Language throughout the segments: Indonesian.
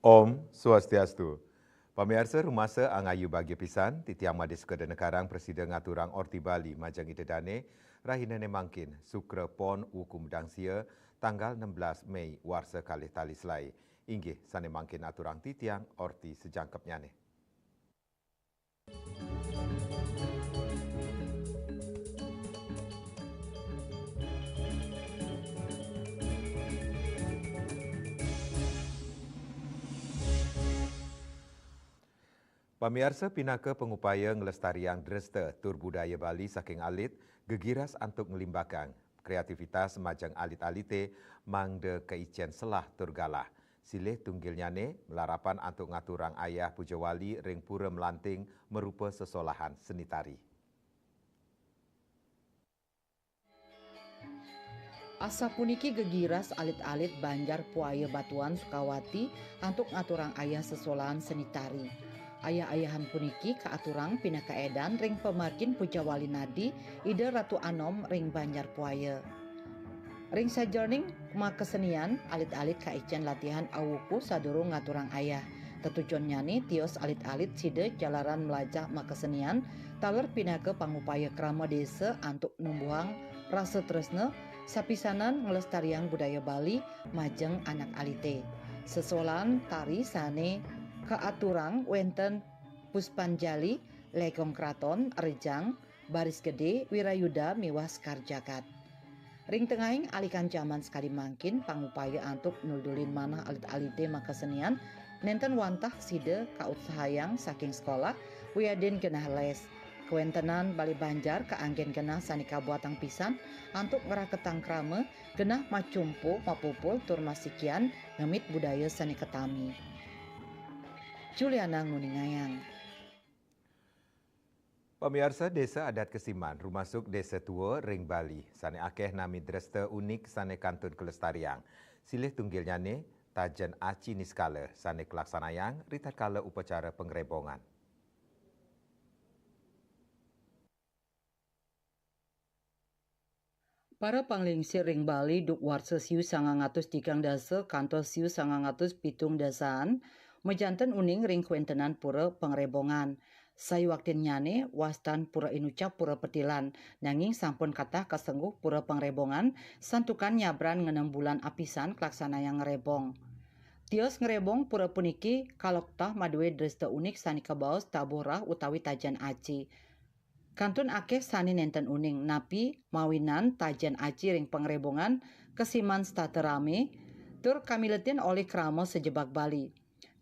Om Swastiastu. Pamirsa rumasa angayu bagi pisan, titiang madis kedenekarang Presiden ngaturang Orti Bali Majang Idedane, rahinane mangkin, Sukra Pon Ukum Dangsia, tanggal 16 Mei warsa kalih tali selai. Inggih sane mangkin aturang titiang Orti sejangkepnyane. Pamirsa pinaka pengupaya ngelestarian dresta tur budaya Bali saking alit, gegiras antuk ngelimbakang kreativitas majang alit-alite mangde keicen selah tur galah. Silih tunggilnyane melarapan antuk ngaturang ayah pujawali ring pura melanting merupa sesolahan seni tari. Asa puniki gegiras alit-alit Banjar Puaya Batuan Sukawati antuk ngaturang ayah sesolahan seni tari. Ayah-ayahan puniki kaaturang pinaka edan ring pemarkin Pujawali Nadi ide Ratu Anom ring Banjar Puaya. Ring sajoning makesenian alit-alit kaicen latihan awuku sadurung ngaturang ayah. Tetujuan nyani tios alit-alit side jalaran melajah makesenian taler pinaka pangupaya krama desa antuk numbuhang rasa tresna sapisanan ngelestarian budaya Bali majeng anak alite. Sesolan tari sane kaaturang wenten Puspanjali, Legong Kraton, Rejang, Baris Gede, Wirayuda, miwah Sekar Jagat. Ring tengahing alikan zaman sekali mangkin pangupaya antuk nuldulin manah alit-alite makasenian nenten wantah side kautsahayang saking sekolah wiadin genah les. Kewentenan Bali Banjar keanggen genah sanika buatang pisan antuk ngeraketang krame genah macumpu mapupul tur masikian ngemit budaya sani ketami. Juliana Nguningayang. Pamirsa Desa Adat Kesiman, rumasuk Desa Tua Ring Bali, sane akeh nami dresta unik sane kantun kelestarian. Silih tunggilnyane Tajen Aci Niskala sane kelaksanayang ritat kala upacara pengrebongan. Para panglingsir ring Bali duk warsa siu 903 dasa kantor siu 907 dasaan mejanten uning ring kuentenan pura pengrebongan. Sayu waktin nyane wastan pura inucap pura petilan nanging sampun kata kesengguh pura pengrebongan santukan nyabran ngenem bulan apisan kelaksana yang ngerebong. Tios ngerebong pura puniki kaloktah madwe dresta unik sanika baos taburah utawi Tajan Aci. Kantun akeh sani nenten uning napi mawinan Tajan Aci ring pengrebongan kesiman staterame tur kamiletin oleh kramo sejebak Bali.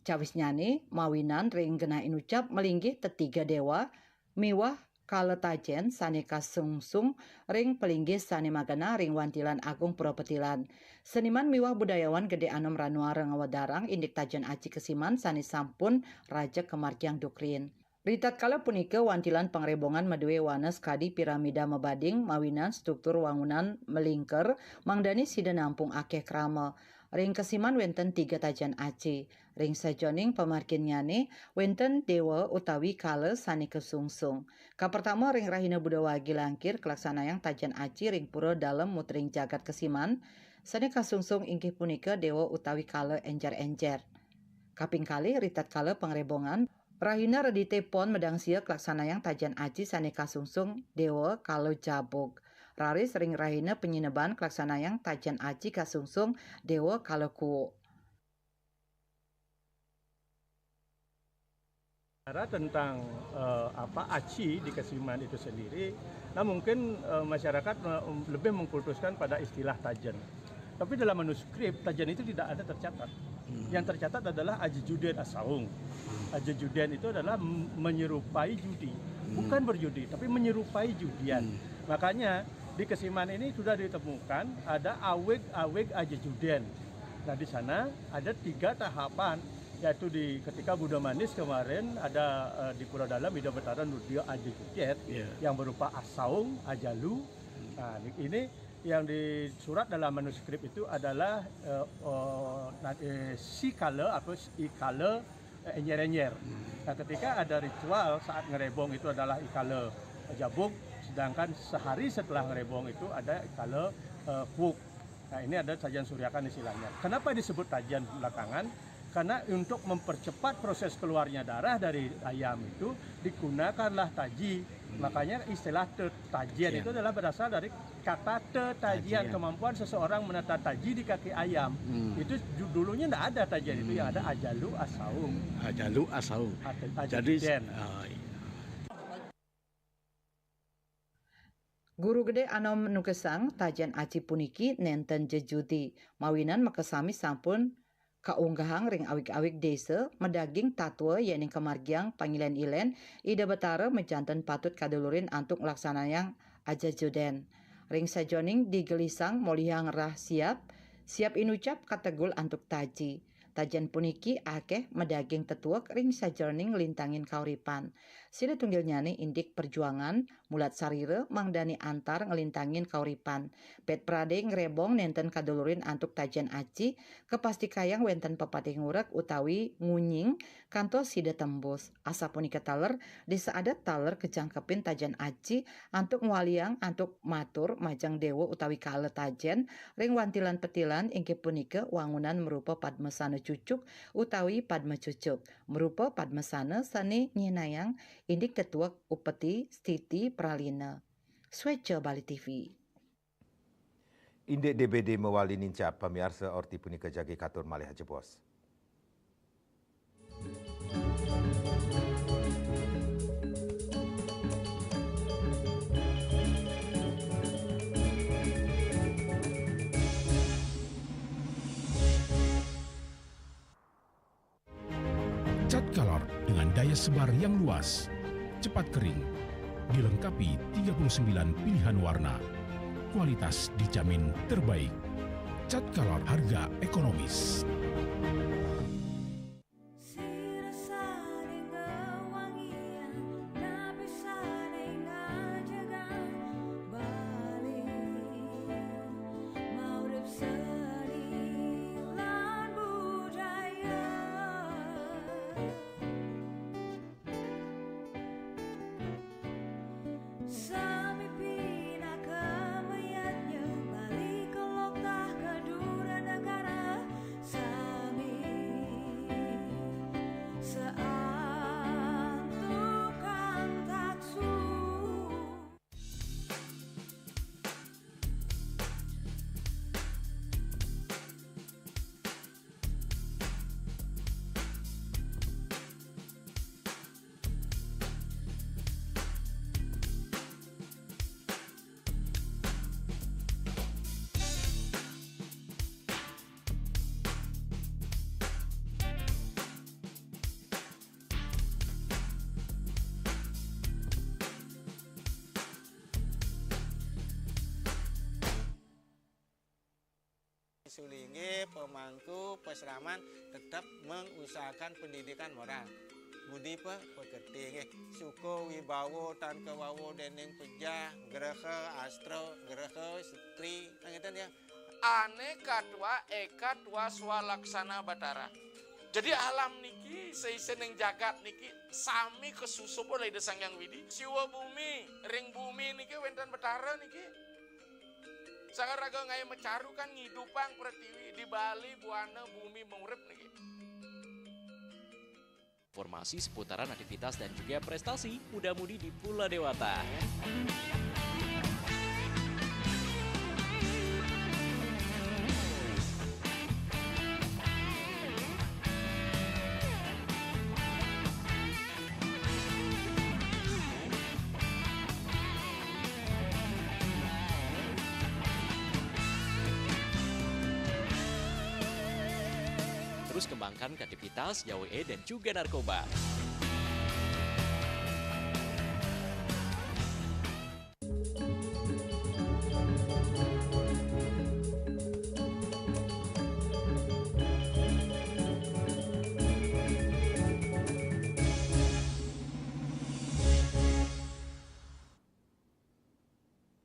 Cawis nyane mawinan ring genah inucap melinggih tetiga dewa miwah kala tajen sane kasungsung ring pelinggih sane magana ring wantilan agung pura petilan. Seniman miwah budayawan Gede Anom Ranuara ngawadarang indik Tajan Aci kesiman sane sampun raja kemarkiang dukrin. Ritat kala punika wantilan pangrebongan madue wanes kadi piramida mebading mawinan struktur wangunan melingker mangdani sida nampung akeh krama. Ring kesiman wenten 3 Tajan Aci. Ring sajoning pemarkin nyane wenten dewa utawi kala sani kesungsung. Kapertama ring rahina budawagi langkir kelaksanayang Tajan Aci ring pura dalem mutring jagat kesiman sani kasungsung inggih punika dewa utawi kala enjer-enjer. Kaping kali ritat kala pangrebongan rahina redite pon medangsia kelaksanayang Tajan Aci sane kasungsung dewa kala jabog. Raris ring rahina penyineban kelaksanayang Tajan Aci kasungsung dewa kala kuo. Tentang aci di Kesiman itu sendiri, nah mungkin masyarakat lebih mengkultuskan pada istilah tajan. Tapi dalam manuskrip tajan itu tidak ada tercatat. Yang tercatat adalah Aji Juden Asaung. Aji Juden itu adalah menyerupai judi, bukan berjudi, tapi menyerupai judian. Makanya di Kesiman ini sudah ditemukan ada aweg Aji Juden. Nah di sana ada 3 tahapan, yaitu ketika Buddha Manis kemarin ada di Pura Dalam Ida Betara Nurdio Aji Judet yang berupa Asaung, Ajalu. Nah ini yang disurat dalam manuskrip itu adalah si kala atau ikala enyer-enyer. Nah ketika ada ritual saat ngerebong itu adalah ikala jabuk, sedangkan sehari setelah ngerebong itu ada ikala Puk. Nah ini ada Tajan Suryakan istilahnya. Kenapa disebut Tajan belakangan? Karena untuk mempercepat proses keluarnya darah dari ayam itu digunakanlah taji. Makanya istilah tetajian itu adalah berasal dari kata tetajian, kemampuan seseorang menata taji di kaki ayam. Itu dulunya tidak ada tajian, itu yang ada ajalu asaum. Ajalu asaum. Jadi Guru gede anom nukesang tajan aci puniki nenten jejuti. Mawinan makasami sampun kaunggahang ring awik-awik desa medaging tatwa yening kemargiang panggilan ilen ida betara mejanten patut kadulurin antuk laksanayang aja joden. Ring sajoning digelisang molihang rah siap inucap kategul antuk taji. Tajan puniki akeh medaging tetuak ring sajoning lintangin kauripan. Sila tunggil nyane indik perjuangan mulat sarire mangdani antar ngelintangin kauripan. Pet prade ngrebong nenten kadulurin antuk tajan aci kepasti kayang wenten pepatih ngurek utawi ngunying kantos sida tembus. Asa punika taler desa adat taler kejangkepin tajan aci antuk ngwaliang antuk matur majang dewa utawi kale tajan ring wantilan petilan ingke punika wangunan merupa padmesana cucuk utawi padma cucuk merupa padmesana sane nyinayang indik tetuak upeti stiti pralina. Swece Bali TV. Indek DBD mewali nincap pemirsa orti punika jagi katur malih jebos. Cat Color dengan daya sebar yang luas, cepat kering, dilengkapi 39 pilihan warna. Kualitas dijamin terbaik. Cat Color harga ekonomis. Sulinge pemangku peseraman tetap mengusahakan pendidikan moral. Budi pekerti suko wibawo tan kewawo dening pejah gereha astro gereha setri ngeten ya. Aneka dua eka dua swalaksana batara. Jadi alam niki seiseneng jagat niki sami kesusup oleh desang yang widi. Siwa bumi, ring bumi niki wenten batara niki. Sakaraga ngai mecaru kan ngidupang pertiwi di Bali buana bumi mengurip niki. Informasi seputaran aktivitas dan juga prestasi muda-mudi di Pulau Dewata. Terus kembangkan kreativitas, YWE dan juga narkoba.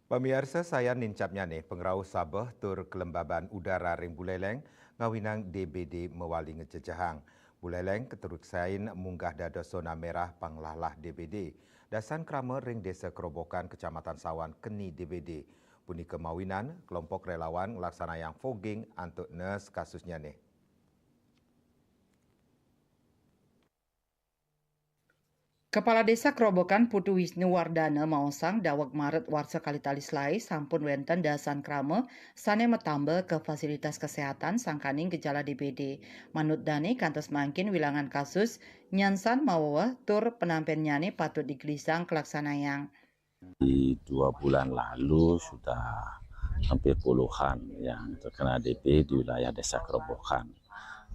Pemirsa saya nincapnya nih pengrau Sabah tur kelembaban udara ring Buleleng ngawinang DBD mewali ngejejahang. Buleleng keturut sain munggah dada zona merah panglahlah DBD. Dasan krama ring desa Kerobokan Kecamatan Sawan keni DBD. Puni kemawinan kelompok relawan ngelaksana yang fogging antuk nes kasusnya nih. Kepala Desa Kerobokan Putu Wisnu Wardana maosang daweg Maret warsa kalitalis lai sampun wenten dasan krama sane metambel ke fasilitas kesehatan sangkaning gejala DBD. Manut Dani kantos mangkin wilangan kasus nyansan mawa tur penampian nyane patut digelisang kelaksanayang. Di 2 bulan lalu sudah hampir puluhan yang terkena DP di wilayah Desa Kerobokan.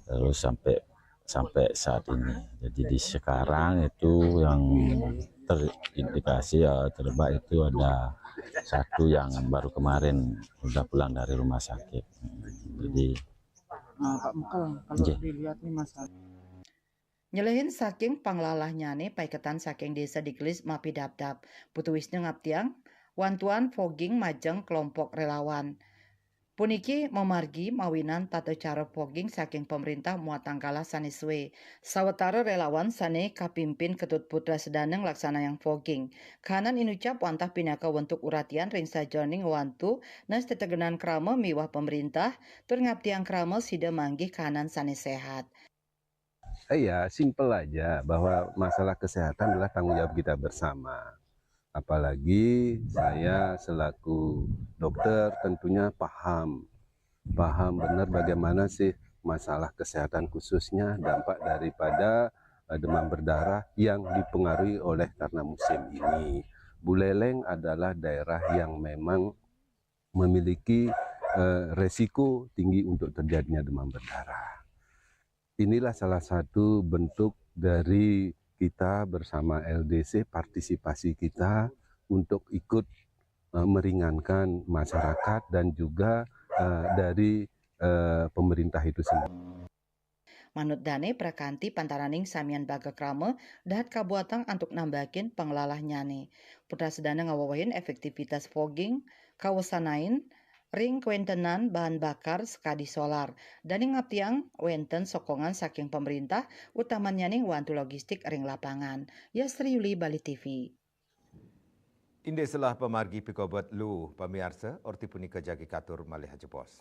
Terus sampai saat ini. Jadi di sekarang itu yang terindikasi terbaik itu ada satu yang baru kemarin udah pulang dari rumah sakit. Jadi Pak Mekel, kalau dilihat nih masalah. Nyelehin saking panglalah nyane paiketan saking desa digelis mapi dapdap. Putu Wisnu ngaptiang wantuan fogging majeng kelompok relawan. Puniki memargi mawinan tata cara fogging saking pemerintah muatangkala saneswe. Sawetara relawan sane kapimpin Ketut Putra Sedaneng laksana yang fogging. Kanan inucap wantah pinaka wentuk uratian ring sajoning wantu nas tetegenan krama miwah pemerintah tur ngaptiang krama sida manggih kanan sane sehat. Ya, simpel aja bahwa masalah kesehatan adalah tanggung jawab kita bersama. Apalagi saya selaku dokter tentunya paham benar bagaimana sih masalah kesehatan khususnya dampak daripada demam berdarah yang dipengaruhi oleh karena musim ini. Buleleng adalah daerah yang memang memiliki resiko tinggi untuk terjadinya demam berdarah. Inilah salah satu bentuk dari kita bersama LDC, partisipasi kita untuk ikut meringankan masyarakat dan juga dari pemerintah itu sendiri. Manut Dane prakanti pantaraning samian baga krama dahat kabuatang untuk nambahin penglalah nyane. Putra Sedana ngawawahin efektivitas fogging kawasanain ring kuentenan bahan bakar sekadi solar. Dan ngaptiang wenten sokongan saking pemerintah utamanya ning wantu logistik ring lapangan. Yasri Yuli, Bali TV. Inde selah pemargi pikobot lu pemirsa orti punika jagi katur malih jepos.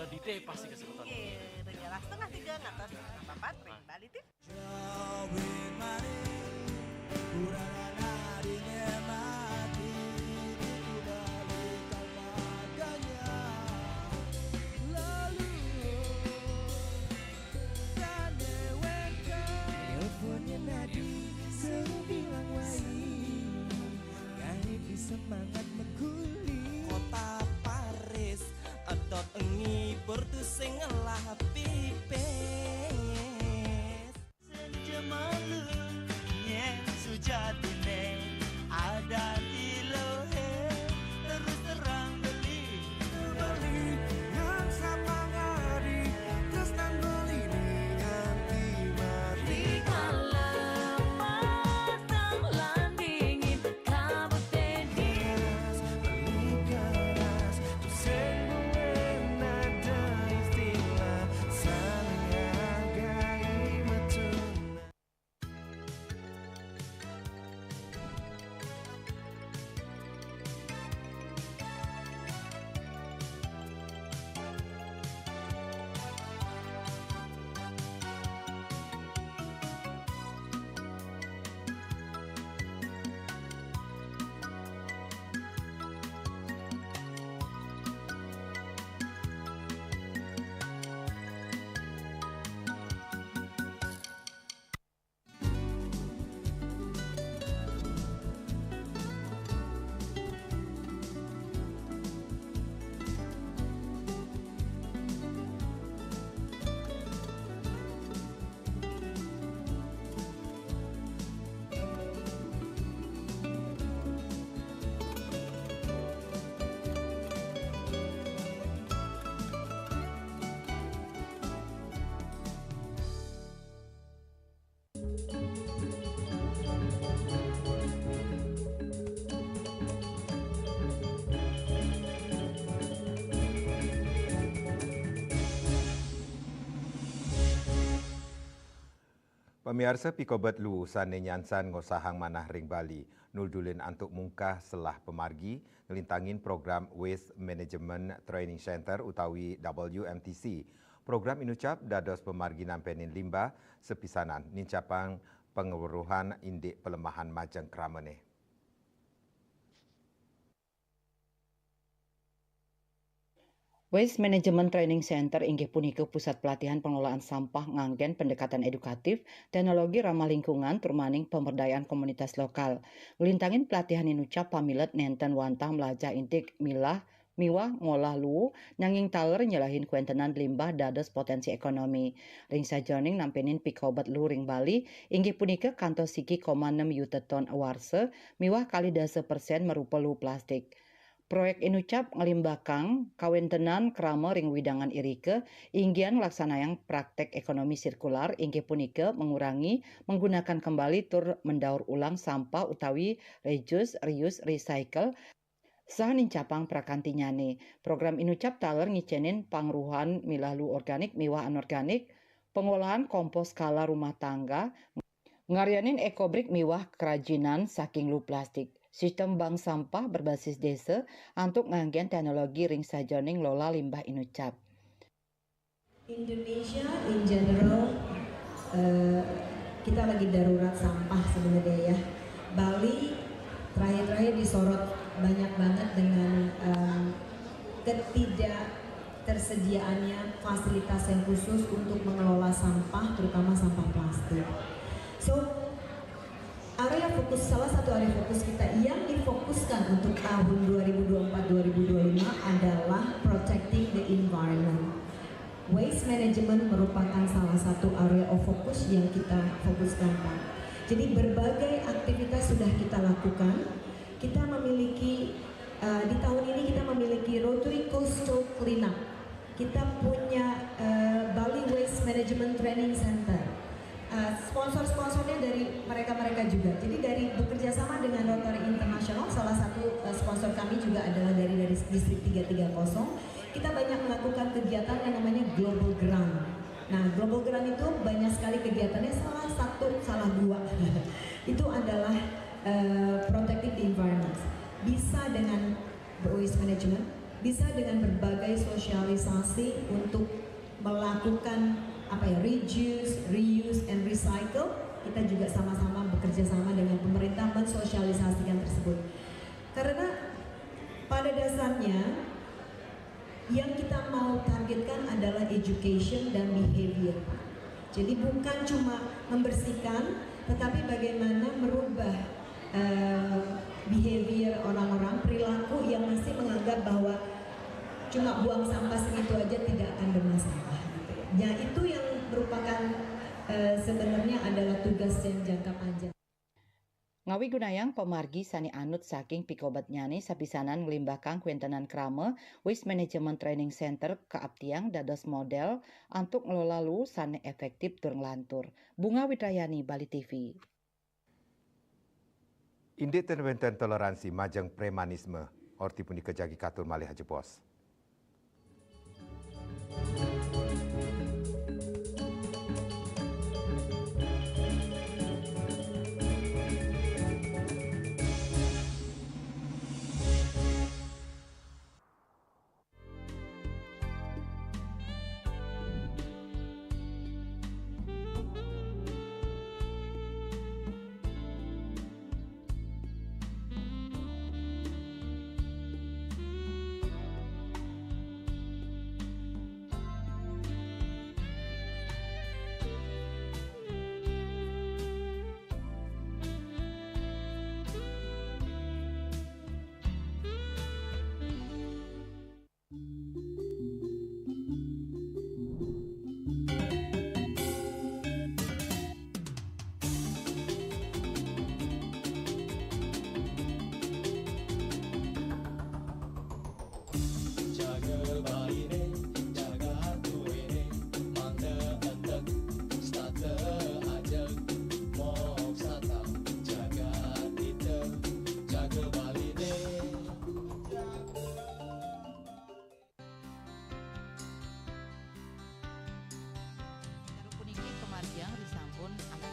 Dite pasti kesempatan. Dengan setengah 3 ngatas 4 ring Bali TV. Semangat mengkuli kota Paris atot engi bertu sing ngelah pipe Pemirsa pikobet lu sane nyansan ngosahang manah ring Bali, nuldulin antuk mungkah selah pemargi ngelintangin program Waste Management Training Center utawi WMTC. Program inucap dados pemargi nampenin limbah sepisanan nincapang penguruhan indik pelemahan majeng kramene. Waste Management Training Center inggih punika pusat pelatihan pengelolaan sampah nganggen pendekatan edukatif, teknologi ramah lingkungan, turmaning pemberdayaan komunitas lokal. Ngelintangin pelatihan inucap pamilet nenten wantah melajah intik miwah ngolah lu, nanging taler nyelahin kuentenan limbah dados potensi ekonomi. Ring sajoning nampenin pikobat lu ring Bali, inggih punika kantos siki 6 yuta ton warse, miwah kali 10% merupa lu plastik. Proyek inucap ngelimbakang kawentenan krama ring widangan irike inggian laksanayang praktek ekonomi sirkular inggih punika mengurangi menggunakan kembali tur mendaur ulang sampah utawi reuse, recycle sah nincapang prakantinyane. Program inucap taler ngicenin pangruhan milalu organik miwah anorganik, pengolahan kompos skala rumah tangga, ngaryanin ekobrik miwah kerajinan saking lu plastik. Sistem bank sampah berbasis desa untuk nganggen teknologi ring sajoning lola limbah inucap. Indonesia in general kita lagi darurat sampah sebenarnya ya. Bali terakhir-terakhir disorot banyak banget dengan ketidaktersediaannya fasilitas yang khusus untuk mengelola sampah, terutama sampah plastik. So area fokus, salah satu area fokus kita yang difokuskan untuk tahun 2024-2025 adalah protecting the environment. Waste management merupakan salah satu area of focus yang kita fokuskan, Pak. Jadi berbagai aktivitas sudah kita lakukan. Kita memiliki, di tahun ini kita memiliki Rotary Coastal Cleanup. Kita punya Bali Waste Management Training Center. Sponsor-sponsornya dari mereka-mereka juga. Jadi dari bekerja sama dengan Rotary International, salah satu sponsor kami juga adalah dari distrik 330. Kita banyak melakukan kegiatan yang namanya Global Grant. Nah, Global Grant itu banyak sekali kegiatannya, salah dua. Itu adalah protecting the environment. Bisa dengan waste management, bisa dengan berbagai sosialisasi untuk melakukan reduce, reuse, and recycle. Kita juga sama-sama bekerja sama dengan pemerintah mensosialisasikan tersebut. Karena pada dasarnya yang kita mau targetkan adalah education dan behavior. Jadi bukan cuma membersihkan, tetapi bagaimana merubah behavior orang-orang, perilaku yang masih menganggap bahwa cuma buang sampah segitu aja tidak akan bermasalah. Ya, itu yang merupakan sebenarnya adalah tugas yang jangka panjang. Ngawi gunayang pemargi sani anut saking pikobat nyane sapisanan ngelimbahkan kuentenan krama Waste Management Training Center keaptiang dados model untuk ngelola lu sane efektif tur ngelantur. Bunga Widrayani, Bali TV. Indik tenwenten toleransi majeng premanisme orti punika jagi katur malih hajepos. Yang disampun anak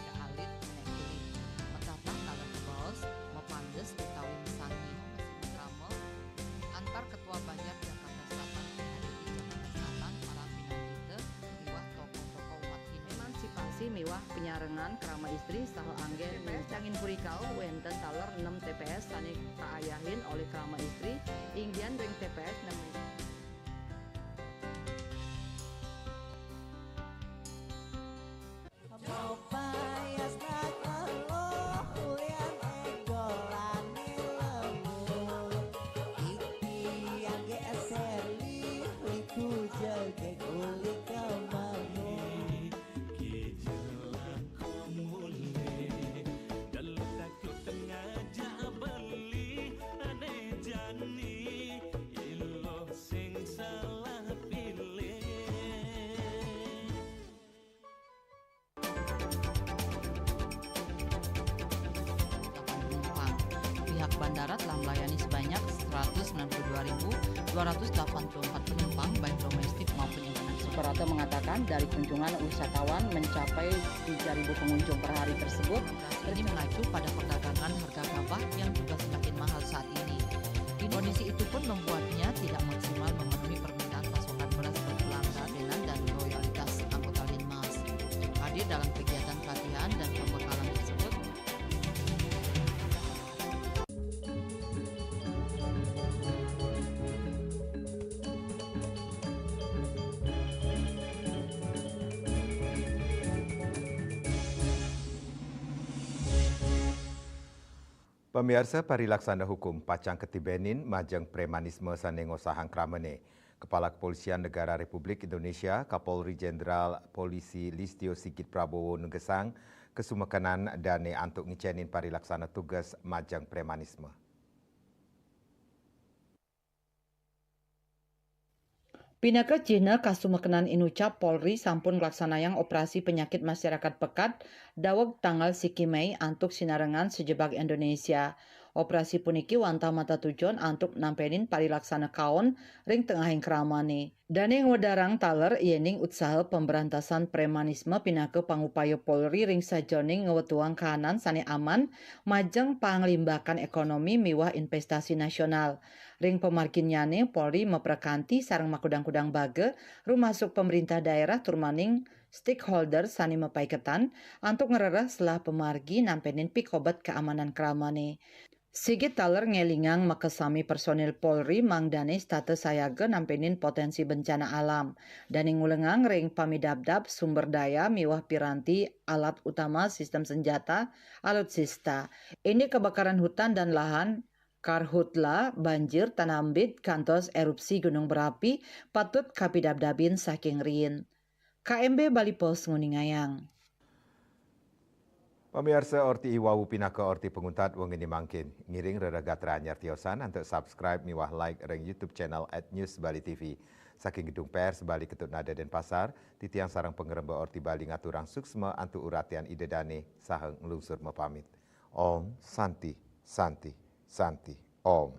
Ketua Banjar Jakarta Selatan menghadiri Jakarta Selatan para pinangita miwah tokoh-tokoh umat Hindu. Emansipasi miwah penyarengan kerama istri saha anggen TPS Cangin Purikau wenten taler 6 TPS sani kaayahin oleh kerama istri inggian ring TPS 6. Bandara telah melayani sebanyak 192.284 penumpang baik domestik maupun internasional. Suprapto mengatakan dari kunjungan wisatawan mencapai 3.000 pengunjung per hari tersebut. Ini mengacu pada perdagangan harga gabah yang juga semakin mahal saat ini. Kondisi itu pun membuatnya tidak maksimal memenuhi permintaan pasokan beras berpelanggan dan loyalitas anggota Linmas. Hadir dalam kegiatan pelatihan dan pembekalan tersebut. Pemirsa Parilaksana Hukum Pacang Ketibenin Majeng Premanisme Sanengo Sahang Kramene. Kepala Kepolisian Negara Republik Indonesia Kapolri Jenderal Polisi Listio Sigit Prabowo Nenggesang kesumekanan dane antuk ngicenin parilaksana tugas Majeng Premanisme. Pinaka Cina kasumekanan inucap Polri sampun ngelaksanayang operasi penyakit masyarakat pekat daweg tanggal siki Mei antuk sinarengan sejebak Indonesia. Operasi puniki wanta mata tujuan antuk nampenin parilaksana kaon ring tengahing keramane. Dane ngwedarang taler yening usaha pemberantasan premanisme pinaka pangupaya Polri ring sajoning ngewetuang kahanan sane aman majeng panglimbakan ekonomi miwah investasi nasional. Ring pemarkinyane Polri meprekanti sareng makudang-kudang bage rumasuk pemerintah daerah turmaning stakeholder sani mepaiketan antuk ngerereh selah pemargi nampenin pikobat keamanan keramane. Sigit taler ngelingang makesami personil Polri mangdane status sayaga nampenin potensi bencana alam. Dan ngulengang ring pamidabdab sumber daya miwah piranti alat utama sistem senjata alutsista. Ini kebakaran hutan dan lahan karhutla, banjir, tanambit, kantos erupsi gunung berapi, patut kapidabdabin saking rin. KMB Bali Pos nguningayang. Pemirsa orti iwawu pinaka orti penguntat wengini mangkin. Ngiring reragatra anyar tiosan untuk subscribe miwah like reng YouTube channel @News Bali TV. Saking gedung pers Bali Ketut Nada Denpasar, titiang sarang pengeremba orti Bali ngaturang suksma antu uratian idedane saheng ngelungsur mepamit. Om Santi, Santi, Santi, Om.